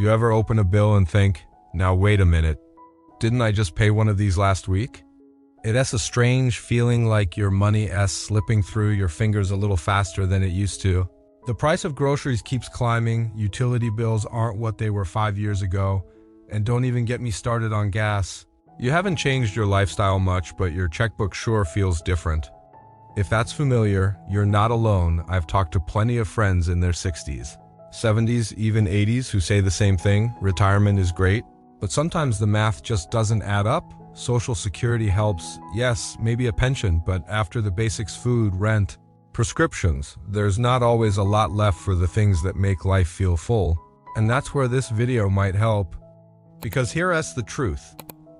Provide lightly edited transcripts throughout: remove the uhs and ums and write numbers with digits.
You ever open a bill and think, now wait a minute, didn't I just pay one of these last week? It has a strange feeling like your money is slipping through your fingers a little faster than it used to. The price of groceries keeps climbing, utility bills aren't what they were 5 years ago, and don't even get me started on gas. You haven't changed your lifestyle much, but your checkbook sure feels different. If that's familiar, you're not alone. I've talked to plenty of friends in their 60s, 70s, even 80s who say the same thing. Retirement is great, but sometimes the math just doesn't add up. Social security helps, yes, maybe a pension, but after the basics, food, rent, prescriptions, there's not always a lot left for the things that make life feel full. And that's where this video might help. Because here's the truth.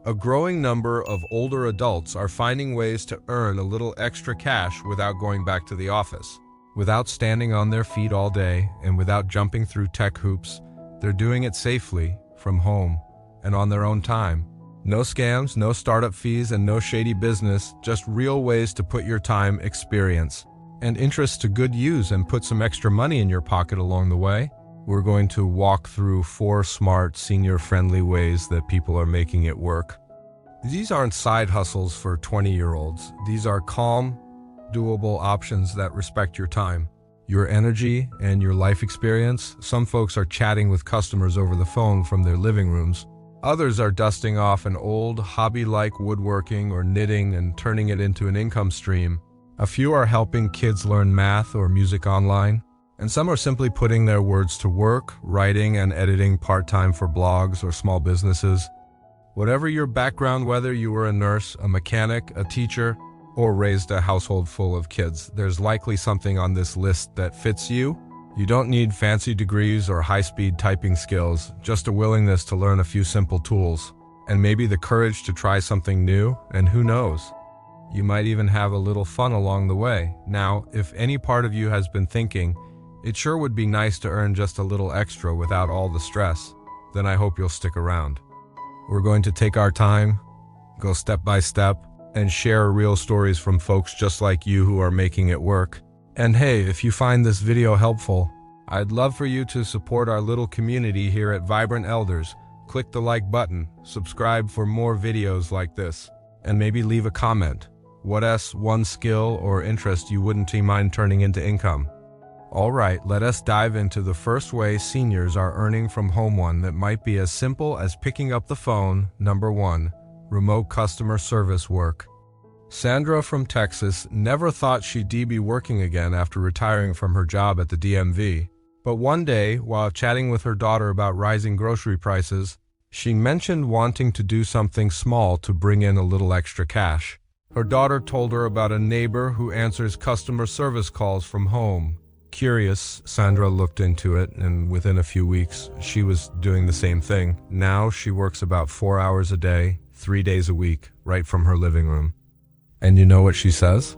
A growing number of older adults are finding ways to earn a little extra cash without going back to the office. Without standing on their feet all day and without jumping through tech hoops, they're doing it safely, from home, and on their own time. No scams, no startup fees, and no shady business, just real ways to put your time, experience, and interest to good use and put some extra money in your pocket along the way. We're going to walk through 4 smart, senior-friendly ways that people are making it work. These aren't side hustles for 20-year-olds. These are calm, doable options that respect your time, your energy, and your life experience. Some folks are chatting with customers over the phone from their living rooms. Others are dusting off an old hobby like woodworking or knitting and turning it into an income stream. A few are helping kids learn math or music online, and some are simply putting their words to work, writing and editing part-time for blogs or small businesses. Whatever your background, whether you were a nurse, a mechanic, a teacher, or raised a household full of kids, there's likely something on this list that fits you. You don't need fancy degrees or high-speed typing skills, just a willingness to learn a few simple tools, and maybe the courage to try something new, and who knows? You might even have a little fun along the way. Now, if any part of you has been thinking, it sure would be nice to earn just a little extra without all the stress, then I hope you'll stick around. We're going to take our time, go step by step, and share real stories from folks just like you who are making it work. And hey, if you find this video helpful, I'd love for you to support our little community here at Vibrant Elders. Click the like button, subscribe for more videos like this, and maybe leave a comment. What's one skill or interest you wouldn't mind turning into income? Alright, let us dive into the first way seniors are earning from home, one that might be as simple as picking up the phone. Number 1, remote customer service work. Sandra from Texas never thought she'd be working again after retiring from her job at the DMV. But one day, while chatting with her daughter about rising grocery prices, she mentioned wanting to do something small to bring in a little extra cash. Her daughter told her about a neighbor who answers customer service calls from home. Curious, Sandra looked into it, and within a few weeks, she was doing the same thing. Now she works about 4 hours a day, 3 days a week, right from her living room. And you know what she says?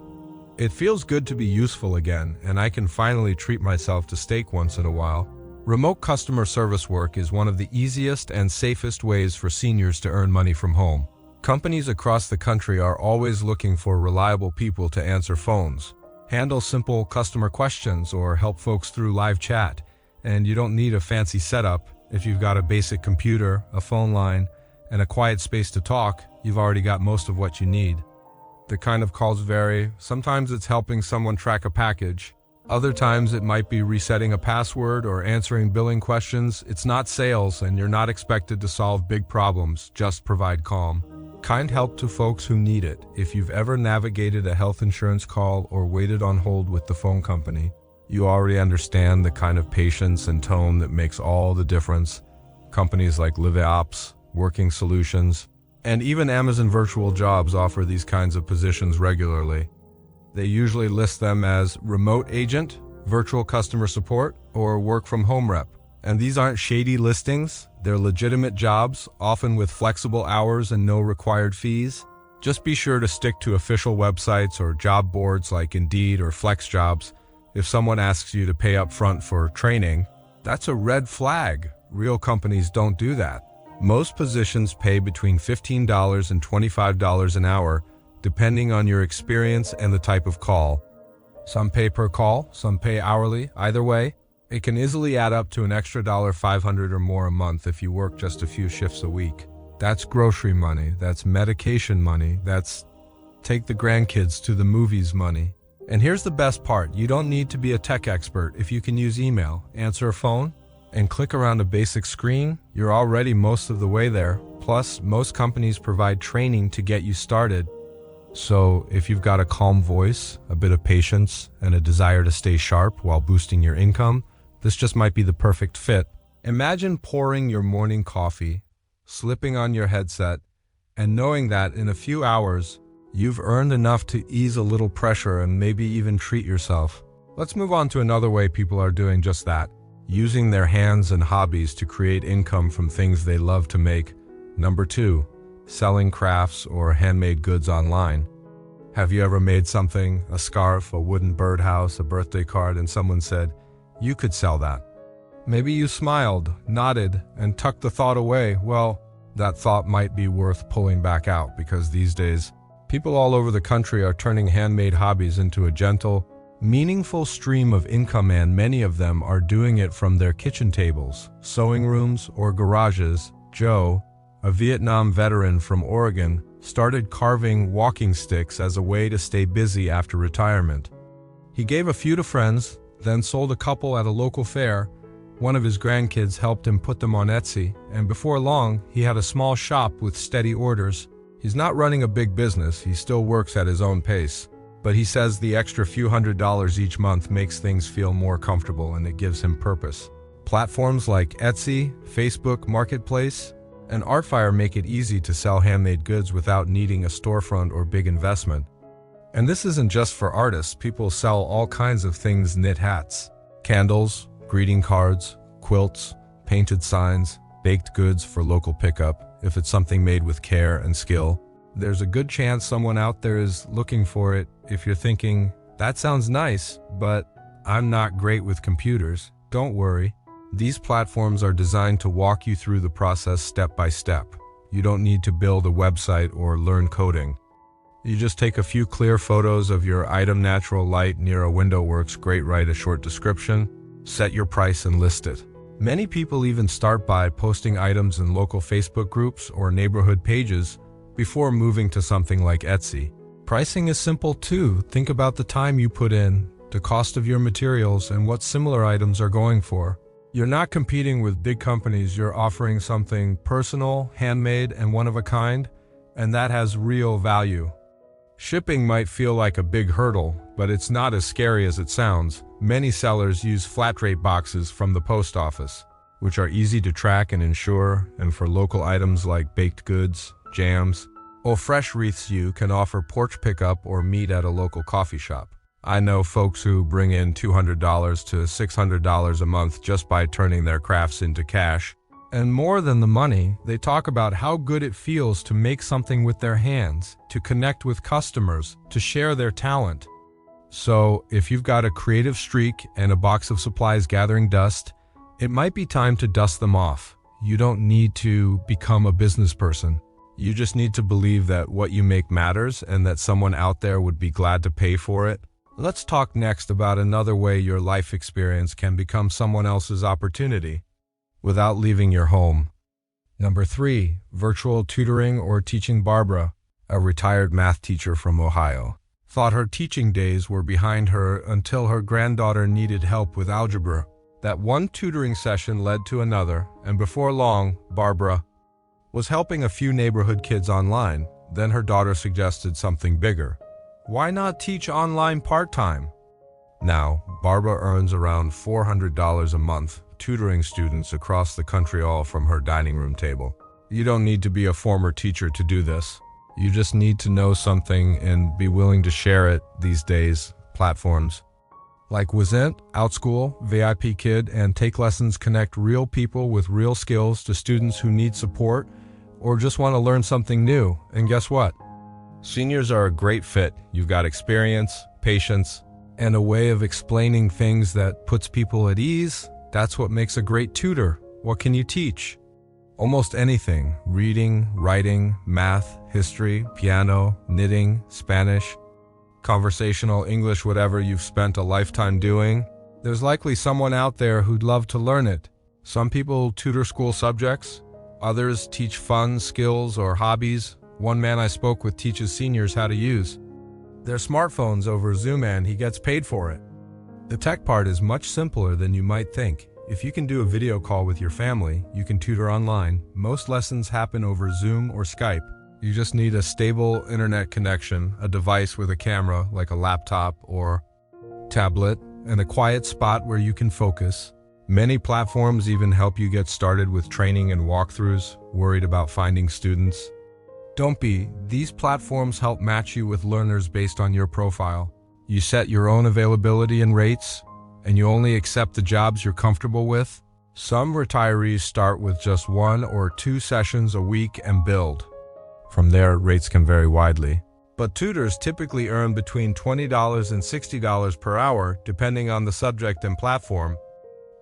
It feels good to be useful again, and I can finally treat myself to steak once in a while. Remote customer service work is one of the easiest and safest ways for seniors to earn money from home. Companies across the country are always looking for reliable people to answer phones, handle simple customer questions, or help folks through live chat. And you don't need a fancy setup. If you've got a basic computer, a phone line, and a quiet space to talk, you've already got most of what you need. The kind of calls vary. Sometimes it's helping someone track a package. Other times it might be resetting a password or answering billing questions. It's not sales, and you're not expected to solve big problems, just provide calm, kind help to folks who need it. If you've ever navigated a health insurance call or waited on hold with the phone company, you already understand the kind of patience and tone that makes all the difference. Companies like LiveOps, Working Solutions, and even Amazon Virtual Jobs offer these kinds of positions regularly. They usually list them as remote agent, virtual customer support, or work from home rep. And these aren't shady listings. They're legitimate jobs, often with flexible hours and no required fees. Just be sure to stick to official websites or job boards like Indeed or FlexJobs. If someone asks you to pay up front for training, that's a red flag. Real companies don't do that. Most positions pay between $15 and $25 an hour, depending on your experience and the type of call. Some pay per call, some pay hourly. Either way, It can easily add up to an extra $500 or more a month if you work just a few shifts a week. That's grocery money, that's medication money, that's take the grandkids to the movies money. And here's the best part, you don't need to be a tech expert. If you can use email, answer a phone, and click around a basic screen, you're already most of the way there. Plus, most companies provide training to get you started. So if you've got a calm voice, a bit of patience, and a desire to stay sharp while boosting your income, this just might be the perfect fit. Imagine pouring your morning coffee, slipping on your headset, and knowing that in a few hours, you've earned enough to ease a little pressure and maybe even treat yourself. Let's move on to another way people are doing just that, using their hands and hobbies to create income from things they love to make. Number 2, selling crafts or handmade goods online. Have you ever made something, a scarf, a wooden birdhouse, a birthday card, and someone said, "You could sell that"? Maybe you smiled, nodded, and tucked the thought away. Well, that thought might be worth pulling back out because these days, people all over the country are turning handmade hobbies into a gentle, meaningful stream of income, and many of them are doing it from their kitchen tables, sewing rooms, or garages. Joe, a Vietnam veteran from Oregon, started carving walking sticks as a way to stay busy after retirement. He gave a few to friends, then sold a couple at a local fair. One of his grandkids helped him put them on Etsy, and before long, he had a small shop with steady orders. He's not running a big business, he still works at his own pace, but he says the extra few $100s each month makes things feel more comfortable and it gives him purpose. Platforms like Etsy, Facebook Marketplace, and Artfire make it easy to sell handmade goods without needing a storefront or big investment. And this isn't just for artists, people sell all kinds of things: knit hats, candles, greeting cards, quilts, painted signs, baked goods for local pickup. If it's something made with care and skill, there's a good chance someone out there is looking for it. If you're thinking, "That sounds nice, but I'm not great with computers," don't worry. These platforms are designed to walk you through the process step by step. You don't need to build a website or learn coding. You just take a few clear photos of your item. Natural light near a window works great. Write a short description, set your price, and list it. Many people even start by posting items in local Facebook groups or neighborhood pages before moving to something like Etsy. Pricing is simple too. Think about the time you put in, the cost of your materials, and what similar items are going for. You're not competing with big companies, you're offering something personal, handmade, and one of a kind, and that has real value. Shipping might feel like a big hurdle, but it's not as scary as it sounds. Many sellers use flat rate boxes from the post office, which are easy to track and insure, and for local items like baked goods, jams, or fresh wreaths, you can offer porch pickup or meet at a local coffee shop. I know folks who bring in $200 to $600 a month just by turning their crafts into cash. And more than the money, they talk about how good it feels to make something with their hands, to connect with customers, to share their talent. So, if you've got a creative streak and a box of supplies gathering dust, it might be time to dust them off. You don't need to become a business person. You just need to believe that what you make matters and that someone out there would be glad to pay for it. Let's talk next about another way your life experience can become someone else's opportunity without leaving your home. Number 3, virtual tutoring or teaching. Barbara, a retired math teacher from Ohio, thought her teaching days were behind her until her granddaughter needed help with algebra. That one tutoring session led to another, and before long, Barbara was helping a few neighborhood kids online. Then her daughter suggested something bigger. Why not teach online part-time? Now, Barbara earns around $400 a month, tutoring students across the country, all from her dining room table. You don't need to be a former teacher to do this. You just need to know something and be willing to share it. These days, platforms like Wizent, OutSchool, VIP Kid, and Take Lessons connect real people with real skills to students who need support or just want to learn something new. And guess what? Seniors are a great fit. You've got experience, patience, and a way of explaining things that puts people at ease. That's what makes a great tutor. What can you teach? Almost anything. Reading, writing, math, history, piano, knitting, Spanish, conversational English, whatever you've spent a lifetime doing. There's likely someone out there who'd love to learn it. Some people tutor school subjects, others teach fun, skills, or hobbies. One man I spoke with teaches seniors how to use their smartphones over Zoom and he gets paid for it. The tech part is much simpler than you might think. If you can do a video call with your family, you can tutor online. Most lessons happen over Zoom or Skype. You just need a stable internet connection, a device with a camera like a laptop or tablet, and a quiet spot where you can focus. Many platforms even help you get started with training and walkthroughs. Worried about finding students? Don't be. These platforms help match you with learners based on your profile. You set your own availability and rates, and you only accept the jobs you're comfortable with. Some retirees start with just 1 or 2 sessions a week and build. From there, rates can vary widely. But tutors typically earn between $20 and $60 per hour, depending on the subject and platform.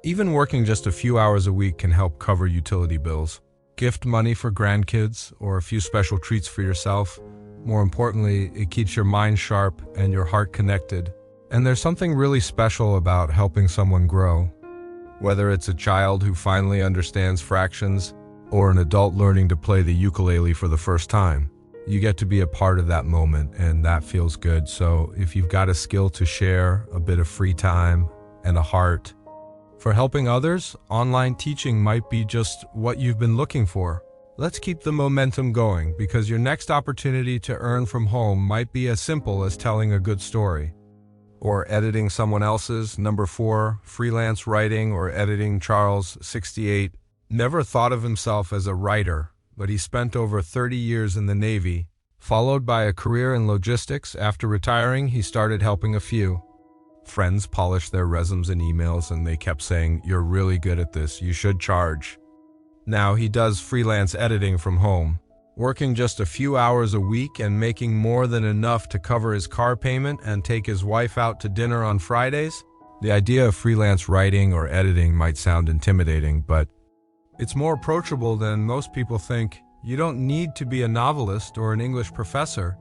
Even working just a few hours a week can help cover utility bills, gift money for grandkids, or a few special treats for yourself. More importantly, it keeps your mind sharp and your heart connected. And there's something really special about helping someone grow. Whether it's a child who finally understands fractions or an adult learning to play the ukulele for the first time, you get to be a part of that moment, and that feels good. So if you've got a skill to share, a bit of free time, and a heart for helping others, online teaching might be just what you've been looking for. Let's keep the momentum going, because your next opportunity to earn from home might be as simple as telling a good story or editing someone else's. Number 4, freelance writing or editing. Charles, 68, never thought of himself as a writer, but he spent over 30 years in the Navy, followed by a career in logistics. After retiring, he started helping a few friends polish their resumes and emails, and they kept saying, "You're really good at this, you should charge." Now he does freelance editing from home, working just a few hours a week and making more than enough to cover his car payment and take his wife out to dinner on Fridays. The idea of freelance writing or editing might sound intimidating, but it's more approachable than most people think. You don't need to be a novelist or an English professor.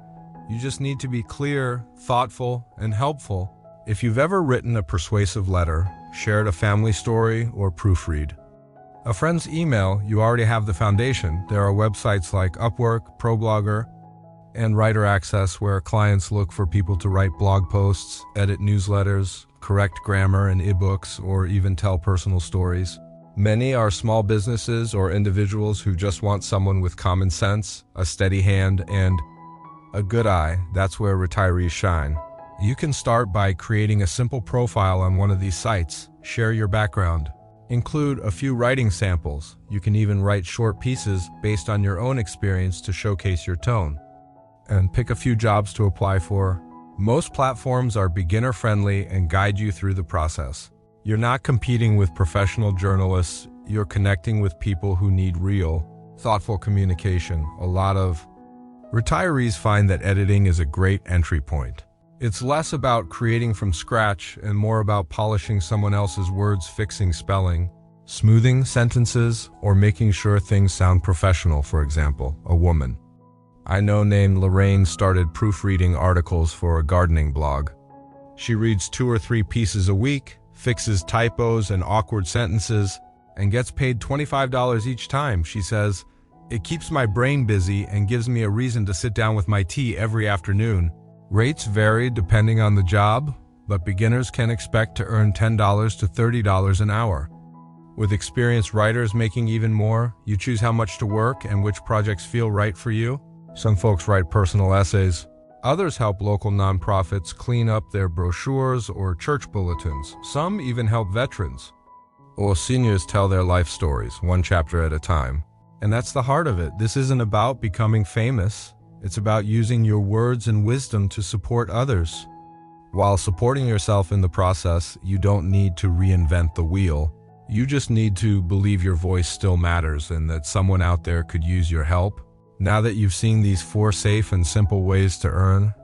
You just need to be clear, thoughtful, and helpful. If you've ever written a persuasive letter, shared a family story, or proofread a friend's email, you already have the foundation. There are websites like Upwork, ProBlogger, and Writer Access where clients look for people to write blog posts, edit newsletters, correct grammar in ebooks, or even tell personal stories. Many are small businesses or individuals who just want someone with common sense, a steady hand, and a good eye. That's where retirees shine. You can start by creating a simple profile on one of these sites. Share your background. Include a few writing samples. You can even write short pieces based on your own experience to showcase your tone. And pick a few jobs to apply for. Most platforms are beginner-friendly and guide you through the process. You're not competing with professional journalists. You're connecting with people who need real, thoughtful communication. A lot of retirees find that editing is a great entry point. It's less about creating from scratch and more about polishing someone else's words, fixing spelling, smoothing sentences, or making sure things sound professional. For example, a woman I know named Lorraine started proofreading articles for a gardening blog. She reads 2 or 3 pieces a week, fixes typos and awkward sentences, and gets paid $25 each time. She says, "It keeps my brain busy and gives me a reason to sit down with my tea every afternoon." Rates vary depending on the job, but beginners can expect to earn $10 to $30 an hour. With experienced writers making even more, you choose how much to work and which projects feel right for you. Some folks write personal essays. Others help local nonprofits clean up their brochures or church bulletins. Some even help veterans or seniors tell their life stories, one chapter at a time. And that's the heart of it. This isn't about becoming famous. It's about using your words and wisdom to support others. While supporting yourself in the process, you don't need to reinvent the wheel. You just need to believe your voice still matters and that someone out there could use your help. Now that you've seen these 4 safe and simple ways to earn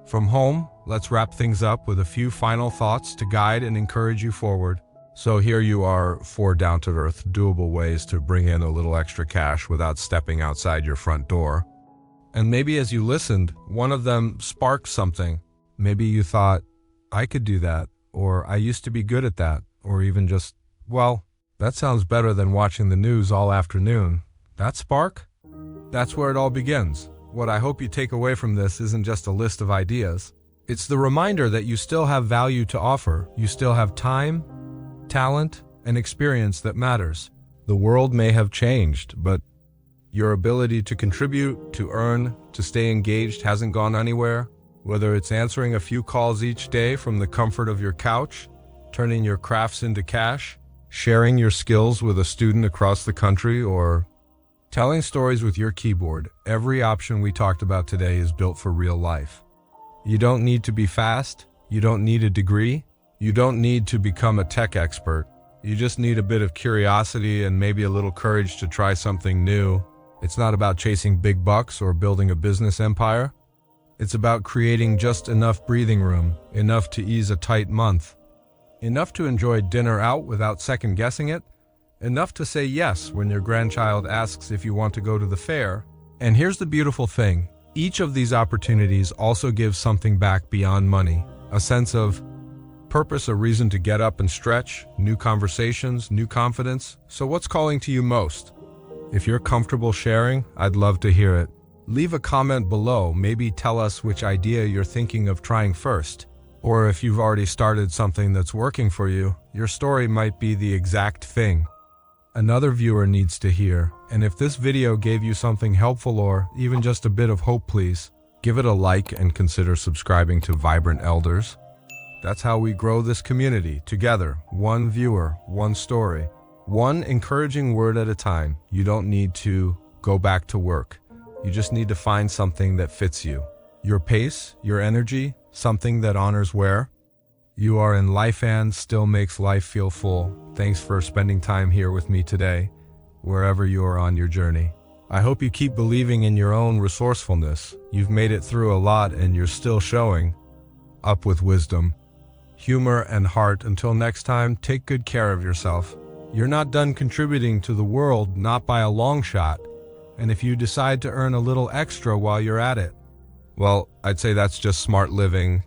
from home, let's wrap things up with a few final thoughts to guide and encourage you forward. So here you are, 4 down-to-earth, doable ways to bring in a little extra cash without stepping outside your front door. And maybe as you listened, one of them sparked something. Maybe you thought, I could do that. or I used to be good at that, or even just, well, that sounds better than watching the news all afternoon. That spark? That's where it all begins. What I hope you take away from this isn't just a list of ideas. It's the reminder that you still have value to offer. You still have time, talent, and experience that matters. The world may have changed, but your ability to contribute, to earn, to stay engaged hasn't gone anywhere. Whether it's answering a few calls each day from the comfort of your couch, turning your crafts into cash, sharing your skills with a student across the country, or telling stories with your keyboard, every option we talked about today is built for real life. You don't need to be fast. You don't need a degree. You don't need to become a tech expert. You just need a bit of curiosity and maybe a little courage to try something new. It's not about chasing big bucks or building a business empire. It's about creating just enough breathing room, enough to ease a tight month, enough to enjoy dinner out without second-guessing it, enough to say yes when your grandchild asks if you want to go to the fair. And here's the beautiful thing. Each of these opportunities also gives something back beyond money, a sense of purpose, a reason to get up and stretch, new conversations, new confidence. So what's calling to you most? If you're comfortable sharing, I'd love to hear it. Leave a comment below, maybe tell us which idea you're thinking of trying first. Or if you've already started something that's working for you, your story might be the exact thing another viewer needs to hear. And if this video gave you something helpful or even just a bit of hope, please give it a like and consider subscribing to Vibrant Elders. That's how we grow this community, together, one viewer, one story, one encouraging word at a time. You don't need to go back to work. You just need to find something that fits you. Your pace, your energy, something that honors where you are in life and still makes life feel full. Thanks for spending time here with me today, wherever you are on your journey. I hope you keep believing in your own resourcefulness. You've made it through a lot and you're still showing up with wisdom, humor, and heart. Until next time, take good care of yourself. You're not done contributing to the world, not by a long shot. And if you decide to earn a little extra while you're at it, well, I'd say that's just smart living.